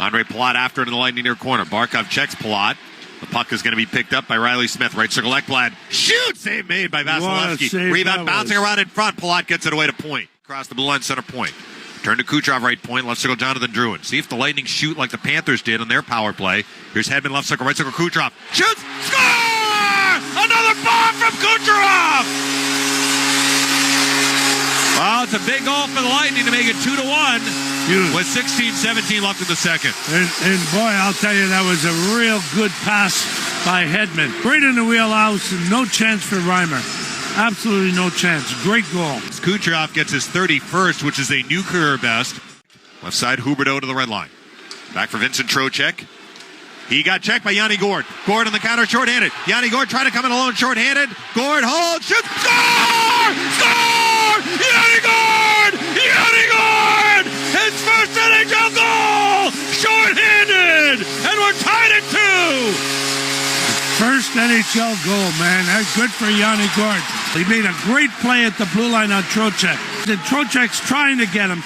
Andre Palat after it in the Lightning near corner. Barkov checks Palat. The puck is going to be picked up by Riley Smith. Right circle, Ekblad. Shoot! Save made by Vasilevsky. Rebound bouncing around in front. Palat gets it away to point. Across the blue line, center point. Turn to Kucherov, right point. Left circle, Jonathan Drouin. See if the Lightning shoot like the Panthers did on their power play. Here's Hedman, left circle, right circle, Kucherov. Shoots! Score! Another bomb from Kucherov! Well, it's a big goal for the Lightning to make it 2-1. With 16-17 left in the second. And boy, I'll tell you, that was a real good pass by Hedman. Right in the wheelhouse, and no chance for Reimer. Absolutely no chance. Great goal. Kucherov gets his 31st, which is a new career best. Left side, Huberdeau to the red line. Back for Vincent Trocheck. He got checked by Yanni Gourde. Gourde on the counter, shorthanded. Yanni Gourde trying to come in alone, shorthanded. Gourde holds, shoots, score! Score! Yanni Gourde! Yanni Gourde! His first NHL goal! Shorthanded! And we're tied at 2! First NHL goal, man. That's good for Yanni Gourde. He made a great play at the blue line on Trocheck. And Trocheck's trying to get him.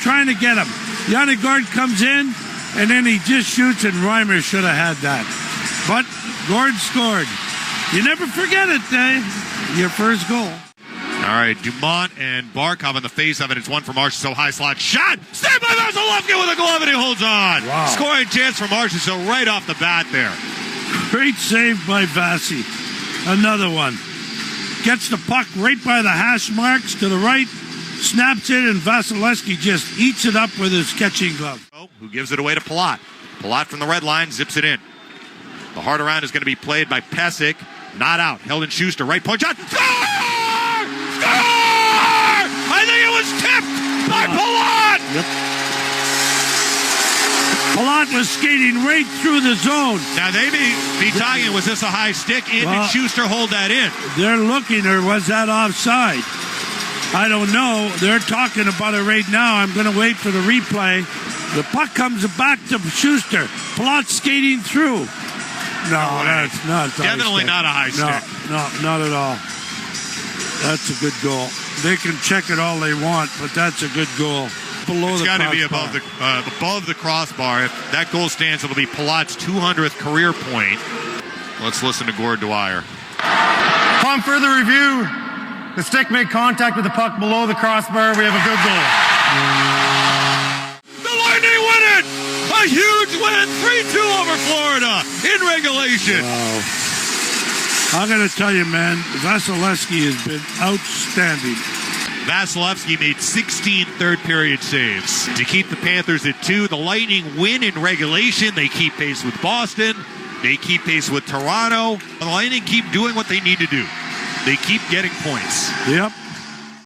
Yanni Gourde comes in, and then he just shoots, and Reimer should have had that. But Gourde scored. You never forget it, your first goal. All right, Dumont and Barkov in the face of it. It's one for Marsh, so high slot shot. Stand by Vasilevsky with a glove, and he holds on. Wow. Scoring chance for Marsh, so right off the bat there. Great save by Vasi. Another one. Gets the puck right by the hash marks to the right, snaps it, and Vasilevsky just eats it up with his catching glove. Who gives it away to Palat. Palat from the red line, zips it in. The hard around is going to be played by Pesek. Not out. Heldon Schuster, right point shot. Score! Score! I think it was tipped by Palat! Yep. Palat was skating right through the zone. Now they may be talking, was this a high stick? Did Schuster hold that in? They're looking, or was that offside? I don't know. They're talking about it right now. I'm going to wait for the replay. The puck comes back to Schuster. Palat skating through. No, that's not. Definitely not a high stick. No, not at all. That's a good goal. They can check it all they want, but that's a good goal. It's got to be above the crossbar. If that goal stands, it'll be Palat's 200th career point. Let's listen to Gord Dwyer. Upon further review, the stick made contact with the puck below the crossbar. We have a good goal. The Lightning win it! A huge win, 3-2 over Florida in regulation. Wow. I'm going to tell you, man, Vasilevsky has been outstanding. Vasilevsky made 16 third-period saves to keep the Panthers at 2. The Lightning win in regulation. They keep pace with Boston. They keep pace with Toronto. The Lightning keep doing what they need to do. They keep getting points. Yep.